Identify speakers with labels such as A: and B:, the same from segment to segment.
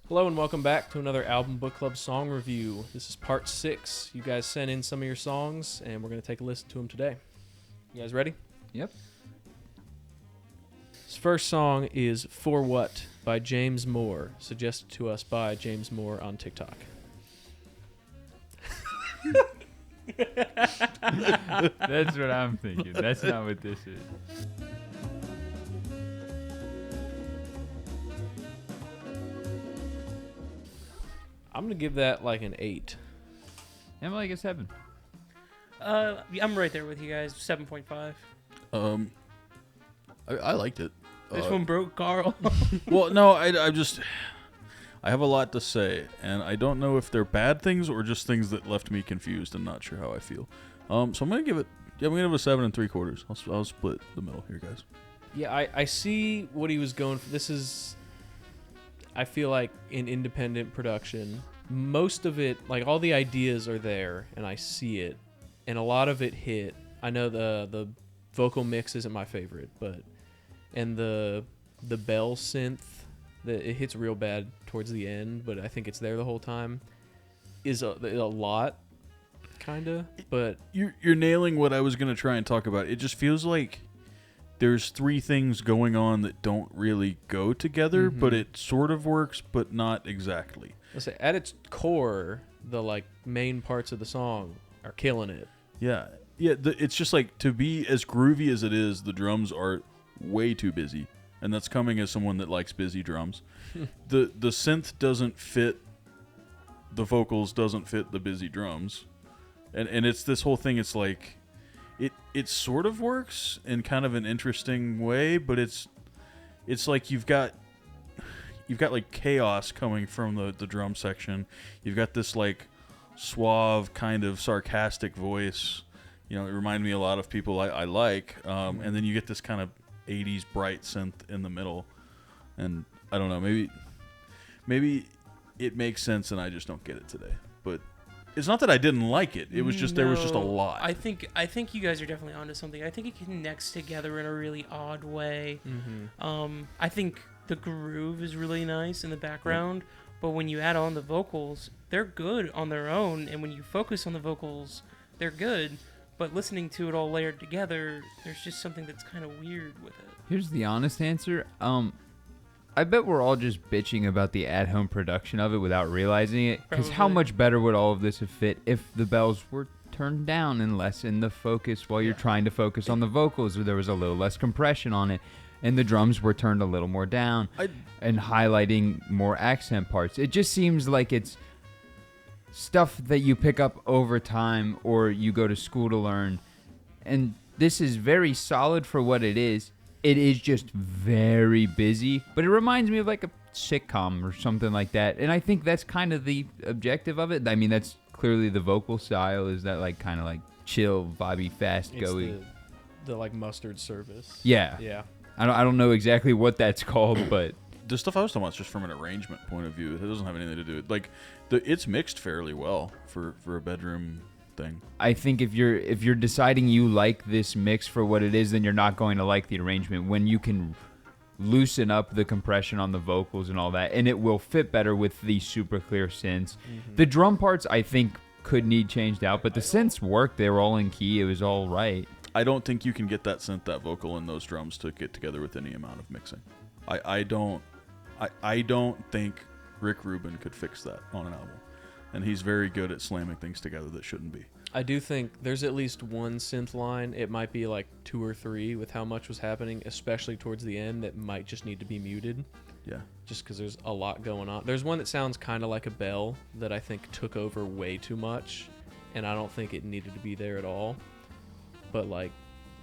A: Hello and welcome back to another Album Book Club song review. This is part 6. You guys sent in some of your songs, and we're going to take a listen to them today. You guys ready?
B: Yep.
A: This first song is For What by James Moor, suggested to us by James Moor on TikTok.
B: That's what I'm thinking. That's not what this is.
A: I'm going to give that like an 8.
B: I'm like a 7.
C: I'm right there with you guys. 7.5.
D: I liked it.
C: This one broke Carl.
D: Well, no, I have a lot to say, and I don't know if they're bad things or just things that left me confused and not sure how I feel. So I'm gonna give it. Yeah, I'm gonna give it a 7 3/4. I'll split the middle here, guys.
A: Yeah, I see what he was going for. This is, I feel like, in independent production, most of it, like all the ideas are there, and I see it, and a lot of it hit. I know the vocal mix isn't my favorite, and the bell synth, it hits real bad towards the end, but I think it's there the whole time, is a lot, kinda. But
D: you're nailing what I was gonna try and talk about. It just feels like there's 3 things going on that don't really go together, but it sort of works, but not exactly.
A: Let's say at its core, the like main parts of the song are killing it.
D: Yeah. It's just like, to be as groovy as it is, the drums are way too busy, and that's coming as someone that likes busy drums. The synth doesn't fit the vocals, doesn't fit the busy drums, and it's this whole thing. It's like it sort of works in kind of an interesting way, but it's like you've got like chaos coming from the drum section. You've got this like suave kind of sarcastic voice. You know, it reminded me a lot of people I like, and then you get this kind of 80s bright synth in the middle, and I don't know, maybe it makes sense and I just don't get it today. But it's not that I didn't like it. It was just there was just a lot.
C: I think you guys are definitely onto something. I think it connects together in a really odd way. I think the groove is really nice in the background, but when you add on the vocals, they're good on their own, and when you focus on the vocals, they're good. But listening to it all layered together, there's just something that's kind of weird with it.
B: Here's the honest answer. I bet we're all just bitching about the at-home production of it without realizing it. Because how much better would all of this have fit if the bells were turned down and less in the focus while you're trying to focus on the vocals, or there was a little less compression on it, and the drums were turned a little more down and highlighting more accent parts. It just seems like it's stuff that you pick up over time or you go to school to learn, and this is very solid for what it is. It is just very busy, but it reminds me of like a sitcom or something like that, and I think that's kind of the objective of it. I mean, that's clearly the vocal style, is that like kind of like chill, vibey, fast, goey.
A: The like mustard service.
B: Yeah. I don't know exactly what that's called, but
D: The stuff I was talking about is just from an arrangement point of view. It doesn't have anything to do with, like, it's mixed fairly well for a bedroom thing.
B: I think if you're deciding you like this mix for what it is, then you're not going to like the arrangement. When you can loosen up the compression on the vocals and all that, and it will fit better with the super clear synths. The drum parts, I think, could need changed out, but the synths worked. They were all in key. It was all right.
D: I don't think you can get that synth, that vocal, and those drums to get together with any amount of mixing. I don't think Rick Rubin could fix that on an album, and he's very good at slamming things together that shouldn't be.
A: I do think there's at least one synth line. It might be like 2 or 3 with how much was happening, especially towards the end, that might just need to be muted.
D: Yeah.
A: Just because there's a lot going on. There's one that sounds kind of like a bell that I think took over way too much, and I don't think it needed to be there at all. But like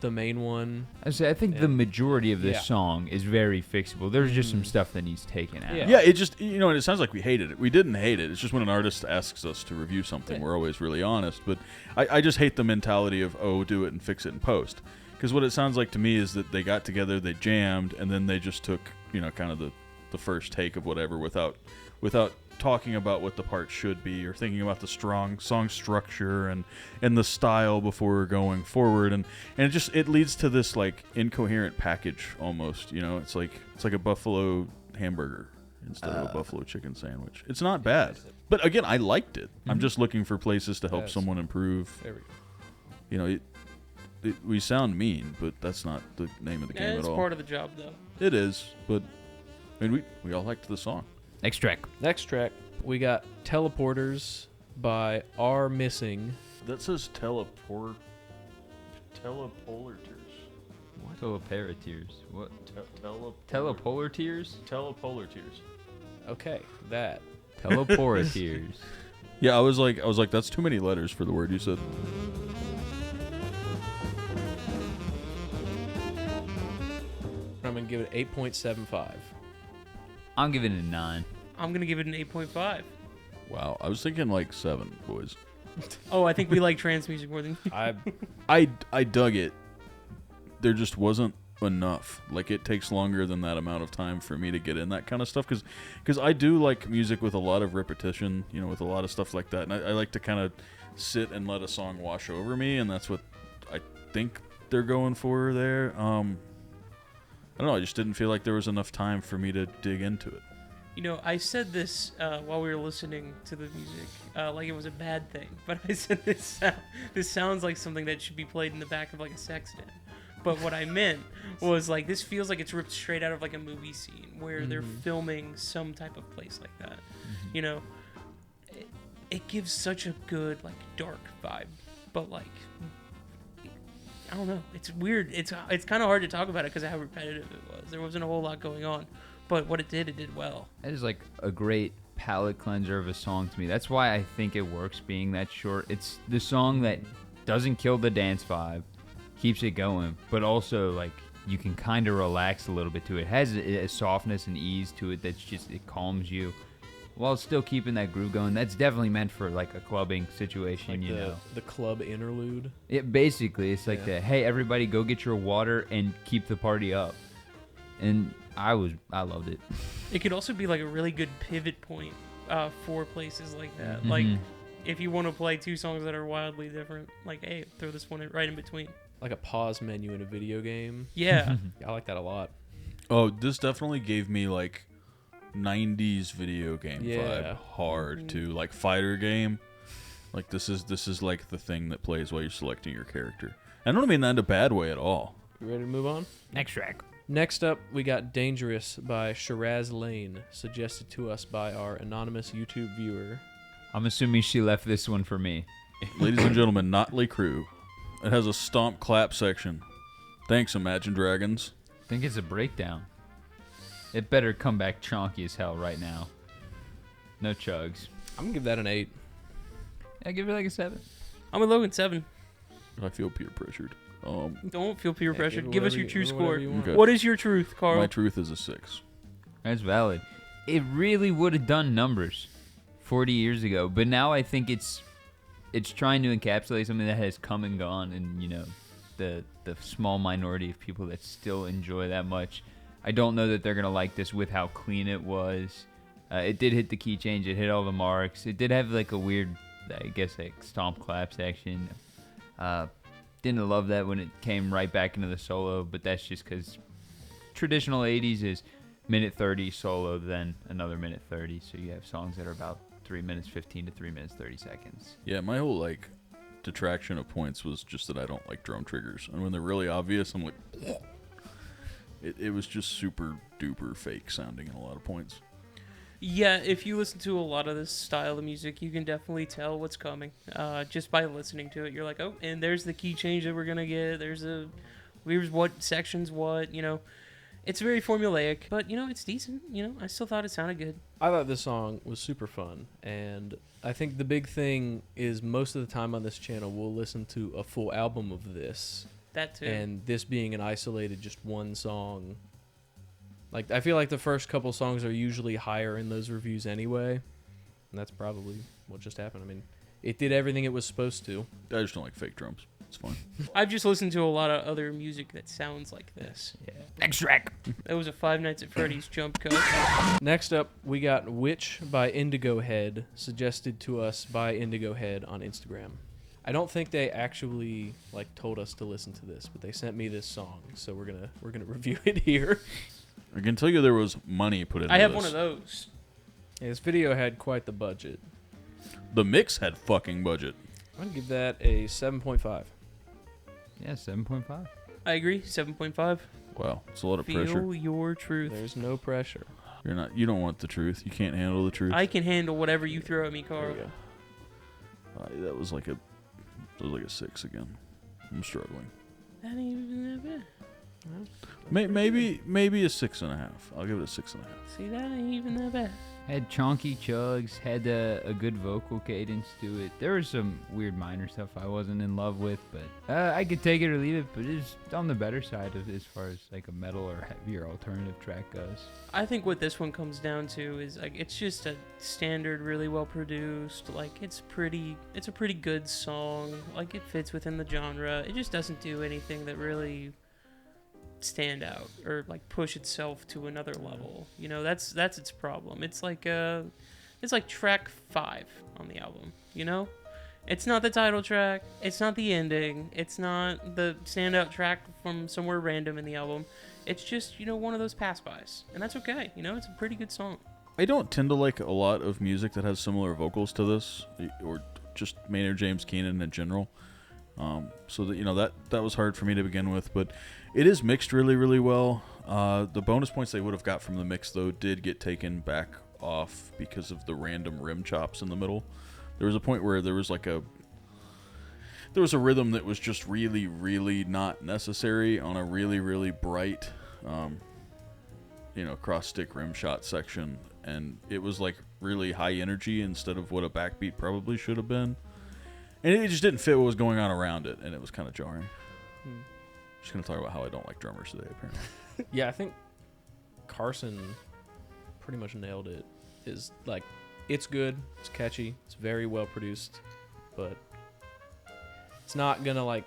A: the main one,
B: I think the majority of this song is very fixable. There's just some stuff that needs taken out.
D: Yeah, it just, and it sounds like we hated it. We didn't hate it. It's just when an artist asks us to review something, we're always really honest. But I just hate the mentality of, do it and fix it in post. Because what it sounds like to me is that they got together, they jammed, and then they just took, kind of the first take of whatever without talking about what the part should be or thinking about the strong song structure and the style before going forward, and it leads to this like incoherent package almost. It's like a buffalo hamburger. instead of a buffalo chicken sandwich. It's not bad. But again, I liked it. I'm just looking for places to help someone improve.
A: There we go.
D: You know, we sound mean, but that's not the name of the game at all.
C: It's part of the job, though.
D: It is, but I mean, we all liked the song.
B: Next track.
A: Next track, we got Teleporters by R.Missing.
D: That says Telepolartears.
B: What? Telepolartears. What?
D: Telepolartears.
B: Telepolartears?
D: Telepolartears.
A: Okay, that.
B: Telepolartears.
D: Yeah, I was like, that's too many letters for the word you said.
A: I'm going to give it 8.75.
B: I'm giving it a 9.
C: I'm going to give it an 8.5.
D: Wow, I was thinking like 7, boys.
C: Oh, I think we like trance music more than you.
D: I dug it. There just wasn't enough. Like, it takes longer than that amount of time for me to get in that kind of stuff, because I do like music with a lot of repetition, you know, with a lot of stuff like that, and I like to kind of sit and let a song wash over me, and that's what I think they're going for there. I don't know, I just didn't feel like there was enough time for me to dig into it.
C: You know, I said this while we were listening to the music, like it was a bad thing. But I said this sounds like something that should be played in the back of like a sex den. But what I meant was like this feels like it's ripped straight out of like a movie scene where they're filming some type of place like that. You know, it gives such a good like dark vibe, but like I don't know, it's weird. It's kind of hard to talk about it because of how repetitive it was. There wasn't a whole lot going on. But what it did well.
B: That is like a great palate cleanser of a song to me. That's why I think it works being that short. It's the song that doesn't kill the dance vibe, keeps it going, but also like you can kind of relax a little bit to it. It has a softness and ease to it that's just, it calms you while still keeping that groove going. That's definitely meant for like a clubbing situation,
A: Like
B: you know.
A: the club interlude.
B: It basically, it's like the, hey, everybody go get your water and keep the party up. And I loved it.
C: It could also be like a really good pivot point for places like that. Like if you want to play two songs that are wildly different, like hey, throw this one right in between.
A: Like a pause menu in a video game.
C: Yeah.
A: I like that a lot.
D: Oh, this definitely gave me like 90s video game vibe hard too, like fighter game. Like this is like the thing that plays while you're selecting your character. I don't mean that in a bad way at all.
A: You ready to move on?
B: Next track.
A: Next up, we got Dangerous by Shiraz Lane, suggested to us by our anonymous YouTube viewer.
B: I'm assuming she left this one for me.
D: Ladies and gentlemen, Notley Crew. It has a stomp clap section. Thanks, Imagine Dragons.
B: I think it's a breakdown. It better come back chonky as hell right now. No chugs.
A: I'm going to give that an 8.
B: I give it like a 7.
C: I'm with Logan 7.
D: I feel peer pressured.
C: Don't feel peer pressured.
A: give
C: Give us your true score.
D: Okay.
C: What is your truth, Carl?
D: My truth is a 6.
B: That's valid. It really would have done numbers 40 years ago, but now I think it's trying to encapsulate something that has come and gone, and you know, the small minority of people that still enjoy that much. I don't know that they're gonna like this with how clean it was. It did hit the key change. It hit all the marks. It did have like a weird, I guess, like stomp clap section. Didn't love that when it came right back into the solo, but that's just because traditional 80s is minute 30 solo, then another minute 30. So you have songs that are about 3 minutes 15 to 3 minutes 30 seconds.
D: Yeah, my whole like detraction of points was just that I don't like drum triggers, and when they're really obvious, I'm like, it was just super duper fake sounding in a lot of points.
C: Yeah, if you listen to a lot of this style of music, you can definitely tell what's coming. Just by listening to it, you're like, oh, and there's the key change that we're gonna get. Here's what sections what, you know. It's very formulaic, but you know, it's decent. You know, I still thought it sounded good.
A: I thought this song was super fun, and I think the big thing is most of the time on this channel we'll listen to a full album of this.
C: That too.
A: And this being an isolated just one song. Like, I feel like the first couple songs are usually higher in those reviews anyway. And that's probably what just happened. I mean, it did everything it was supposed to.
D: I just don't like fake drums. It's fun.
C: I've just listened to a lot of other music that sounds like this.
B: Yeah. Next track.
C: That was a Five Nights at Freddy's jump cut.
A: Next up, we got Witch by INDIGOHEAD, suggested to us by INDIGOHEAD on Instagram. I don't think they actually told us to listen to this, but they sent me this song, so we're gonna review it here.
D: I can tell you there was money put into
C: I have
D: this.
C: one of those.
A: Yeah, this video had quite the budget.
D: The mix had fucking budget.
A: I'm gonna give that a 7.5.
B: Yeah, 7.5.
C: I agree. 7.5.
D: Wow, it's a lot of
C: Feel
D: pressure.
C: your truth.
A: There's no pressure.
D: You don't want the truth. You can't handle the truth.
C: I can handle whatever you throw at me,
A: There
C: Carl.
A: you go.
D: That was like a 6 again. I'm struggling.
C: That ain't even that bad.
D: Maybe a 6.5. I'll give it a 6.5.
C: See, that ain't even that bad.
B: Had chonky chugs, had a good vocal cadence to it. There was some weird minor stuff I wasn't in love with, but I could take it or leave it, but it's on the better side of as far as like a metal or heavier alternative track goes.
C: I think what this one comes down to is like it's just a standard, really well produced. Like it's a pretty good song. Like it fits within the genre. It just doesn't do anything that really stand out or like push itself to another level. You know, that's its problem. It's like track 5 on the album, you know? It's not the title track, it's not the ending, it's not the standout track from somewhere random in the album. It's just, you know, one of those pass-bys. And that's okay. You know, it's a pretty good song.
D: I don't tend to like a lot of music that has similar vocals to this, or just Maynard James Keenan in general. So that, you know, that was hard for me to begin with, but it is mixed really, really well. The bonus points they would have got from the mix, though, did get taken back off because of the random rim chops in the middle. There was a point where there was a rhythm that was just really, really not necessary on a really, really bright, cross stick rim shot section, and it was like really high energy instead of what a backbeat probably should have been. And it just didn't fit what was going on around it, and it was kind of jarring. Just going to talk about how I don't like drummers today, apparently.
A: Yeah, I think Carson pretty much nailed it. Is like, it's good, it's catchy, it's very well produced, but it's not gonna like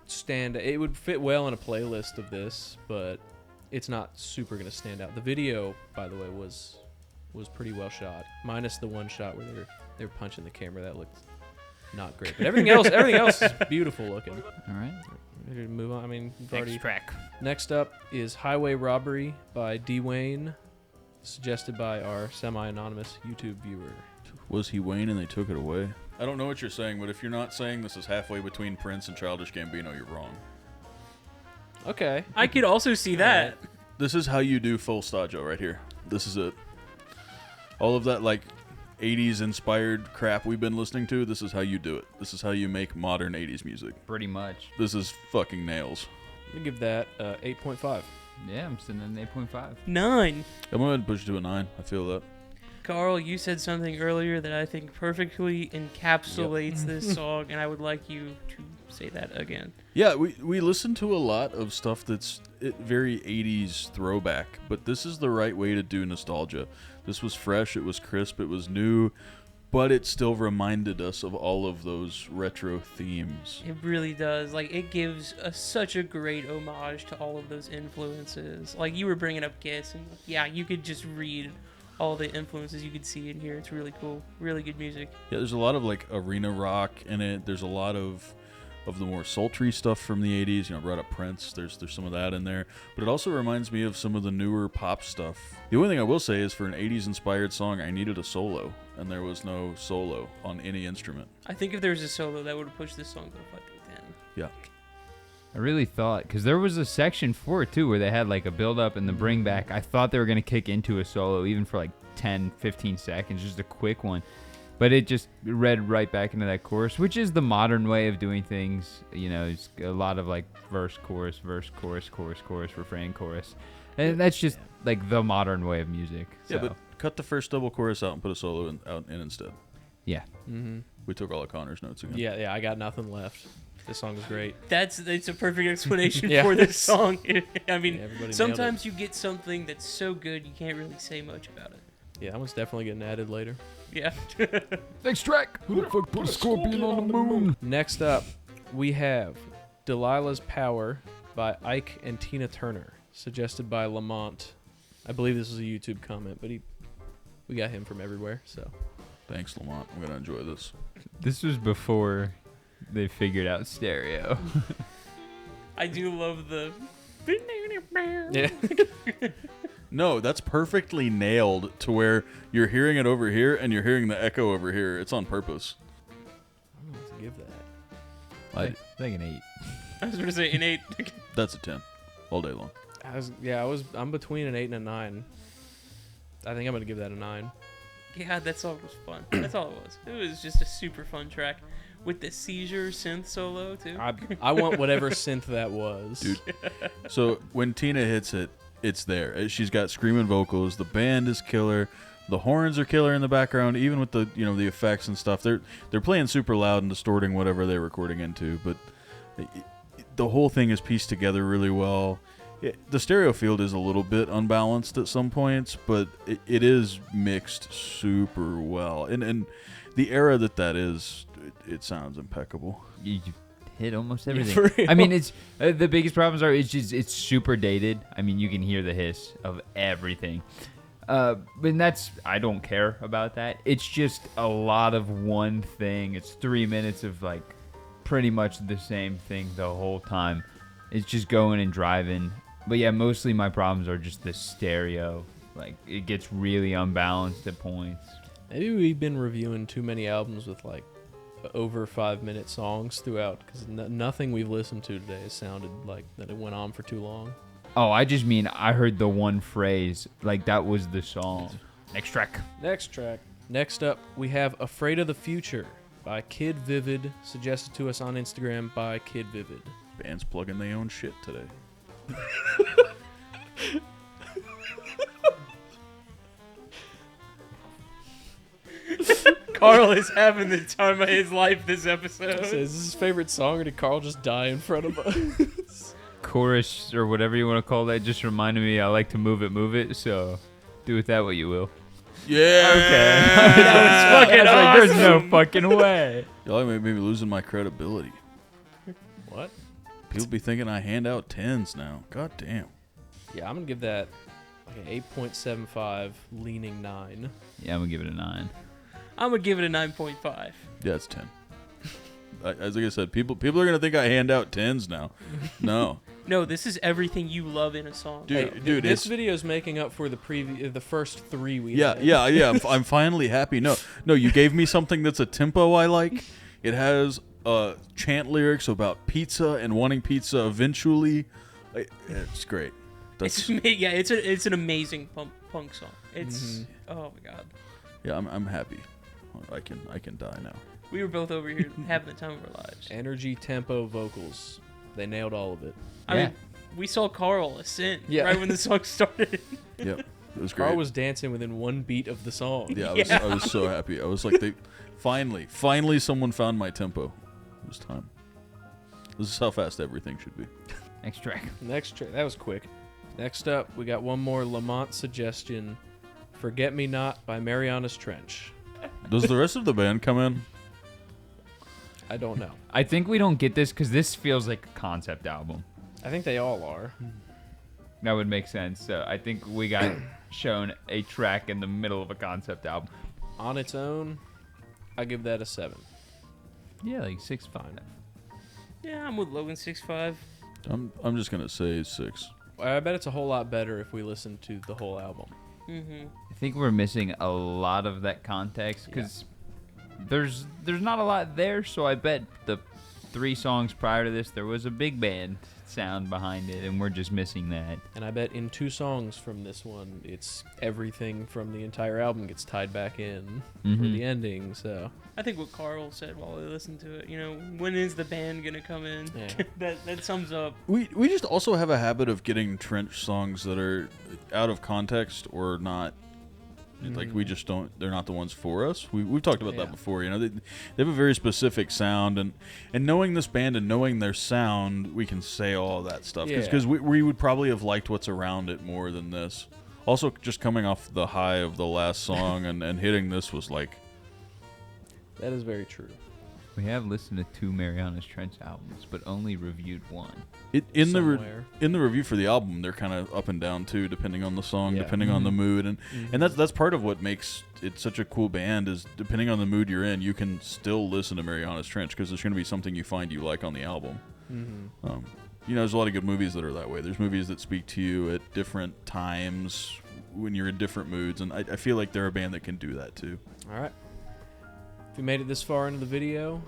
A: stand. It would fit well in a playlist of this, but it's not super gonna stand out. The video, by the way, was pretty well shot, minus the one shot where they're punching the camera. That looked not great, but everything else is beautiful looking.
B: All right.
A: Ready to move on. I mean, we've already.
B: Next track.
A: Next up is Highway Robbery by D. Wayne, suggested by our semi-anonymous YouTube viewer.
D: Was he Wayne and they took it away? I don't know what you're saying, but if you're not saying this is halfway between Prince and Childish Gambino, you're wrong.
A: Okay.
C: I could also see that.
D: This is how you do full staggio right here. This is it. All of that, like, 80s inspired crap we've been listening to, this is how you do it. This is how you make modern 80s music.
B: Pretty much.
D: This is fucking nails.
A: I'm going to give that 8.5.
B: Yeah, I'm sitting at an 8.5.
C: 9.
D: I'm going to push it to a 9. I feel that.
C: Carl, you said something earlier that I think perfectly encapsulates this song, and I would like you to say that again.
D: Yeah, we listen to a lot of stuff that's very 80s throwback, but this is the right way to do nostalgia. This was fresh, it was crisp, it was new, but it still reminded us of all of those retro themes.
C: It really does. Like, it gives such a great homage to all of those influences. Like, you were bringing up Kiss, and yeah, you could just read all the influences you could see in here. It's really cool. Really good music.
D: Yeah, there's a lot of like arena rock in it. There's a lot of the more sultry stuff from the 80s. You know, I brought up Prince. There's some of that in there. But it also reminds me of some of the newer pop stuff. The only thing I will say is for an 80s inspired song, I needed a solo, and there was no solo on any instrument.
C: I think if there was a solo, that would have pushed this song to a fucking 10.
D: Yeah.
B: I really thought, because there was a section for it too where they had like a build up and the bring back. I thought they were going to kick into a solo even for like 10, 15 seconds, just a quick one. But it just read right back into that chorus, which is the modern way of doing things. You know, it's a lot of like verse, chorus, refrain, chorus. And that's just like the modern way of music. So.
D: Yeah, but cut the first double chorus out and put a solo in instead.
B: Yeah.
A: Mm-hmm.
D: We took all of Connor's notes again.
A: Yeah, I got nothing left. This song is great.
C: It's a perfect explanation
A: Yeah.
C: for this song. I mean,
A: Yeah, everybody nailed
C: sometimes you get something that's so good you can't really say much about it.
A: Yeah, that one's definitely getting added later.
C: Yeah.
B: Next track. Who the fuck put a scorpion on the moon?
A: Next up, we have Delilah's Power by Ike and Tina Turner, suggested by Lamont. I believe this was a YouTube comment, but we got him from everywhere, so.
D: Thanks, Lamont. I'm going to enjoy this.
B: This was before they figured out stereo.
C: I do love the...
A: Yeah.
D: No, that's perfectly nailed to where you're hearing it over here and you're hearing the echo over here. It's on purpose.
A: I don't know what to give that.
B: I think an 8.
C: I was going to say an 8.
D: That's a 10 all day long.
A: I'm between an 8 and a 9. I think I'm gonna give that a 9.
C: Yeah, that song was fun. That's all it was. It was just a super fun track with the seizure synth solo too.
A: I want whatever synth that was.
D: Dude. So when Tina hits it, it's there. She's got screaming vocals. The band is killer. The horns are killer in the background, even with the the effects and stuff. They're playing super loud and distorting whatever they're recording into, but the whole thing is pieced together really well. The stereo field is a little bit unbalanced at some points, but it is mixed super well. And the era that is, it sounds impeccable.
B: You hit almost everything.
A: For real.
B: I mean, it's the biggest problems are it's super dated. I mean, you can hear the hiss of everything. But I don't care about that. It's just a lot of one thing. It's 3 minutes of like pretty much the same thing the whole time. It's just going and driving. But yeah, mostly my problems are just the stereo. Like, it gets really unbalanced at points.
A: Maybe we've been reviewing too many albums with like over 5-minute songs throughout, because nothing we've listened to today has sounded like that it went on for too long.
B: Oh, I just mean I heard the one phrase. Like, that was the song. Next track.
A: Next up, we have Afraid of the Future by Kid Vivid, suggested to us on Instagram by Kid Vivid.
D: Band's plugging their own shit today.
C: Carl is having the time of his life this episode.
A: Is this his favorite song, or did Carl just die in front of us?
B: Chorus, or whatever you want to call that, just reminded me I like to move it, so do with that what you will.
D: Yeah.
B: Okay.
C: That was fucking
B: I was like, there's no
C: awesome.
B: fucking way.
D: Y'all made me losing my credibility.
A: What?
D: People be thinking I hand out 10s now. God damn.
A: Yeah, I'm gonna give that like an 8.75, leaning 9.
B: Yeah, I'm going to give it a 9.
C: I'm going to give it a 9.5.
D: Yeah, it's 10. As like I said, people are gonna think I hand out 10s now. No,
C: No, this is everything you love in a song.
D: dude,
A: This
D: it's
A: video's making up for the first 3 we
D: yeah. I'm finally happy. No, you gave me something that's a tempo I like. It has chant lyrics about pizza and wanting pizza eventually. It's great. That's
C: It's an amazing punk song. It's oh my god.
D: yeah. I'm happy. I can die now.
C: We were both over here having the time of our lives.
A: Energy, tempo, vocals. They nailed all of it.
C: I
B: Yeah.
C: mean, we saw Carl ascend
A: Yeah.
C: right when the song started.
D: Yep, it was great.
A: Carl was dancing within 1 beat of the song.
D: Yeah,
C: Yeah.
D: I was so happy. I was like, finally someone found my tempo. It was time. This is how fast everything should be.
B: Next track.
A: That was quick. Next up, we got one more Lamont suggestion. Forget Me Not by Marianas Trench.
D: Does the rest of the band come in?
A: I don't know.
B: I think we don't get this because this feels like a concept album.
A: I think they all are.
B: That would make sense. So I think we got shown a track in the middle of a concept album.
A: On its own, I give that a 7.
B: Yeah, like 6.5.
C: Yeah, I'm with Logan 6.5.
D: I'm just gonna say 6.
A: I bet it's a whole lot better if we listen to the whole album.
C: Mm-hmm.
B: I think we're missing a lot of that context because there's not a lot there. So I bet the 3 songs prior to this there was a big band sound behind it, and we're just missing that.
A: And I bet in 2 songs from this one, it's everything from the entire album gets tied back in for the ending. So
C: I think what Carl said while we listened to it, when is the band gonna come in?
A: Yeah.
C: that sums up.
D: We just also have a habit of getting Trench songs that are out of context or not. Like we just don't. They're not the ones for us. We've talked about that before. They have a very specific sound, and knowing this band and knowing their sound, we can say all that stuff because we would probably have liked what's around it more than this. Also, just coming off the high of the last song and hitting this was like.
A: that is very true.
B: We have listened to 2 Marianas Trench albums, but only reviewed 1.
D: In the review for the album, they're kind of up and down too, depending on the song, depending on the mood, and that's part of what makes it such a cool band is depending on the mood you're in, you can still listen to Marianas Trench because there's going to be something you find you like on the album. There's a lot of good movies that are that way. There's movies that speak to you at different times when you're in different moods, and I feel like they're a band that can do that too.
A: All right. If you made it this far into the video,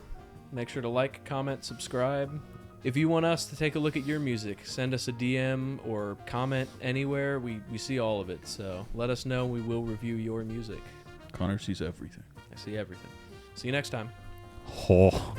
A: make sure to like, comment, subscribe. If you want us to take a look at your music, send us a DM or comment anywhere. We see all of it, so let us know. We will review your music.
D: Connor sees everything.
A: I see everything. See you next time.
B: Oh.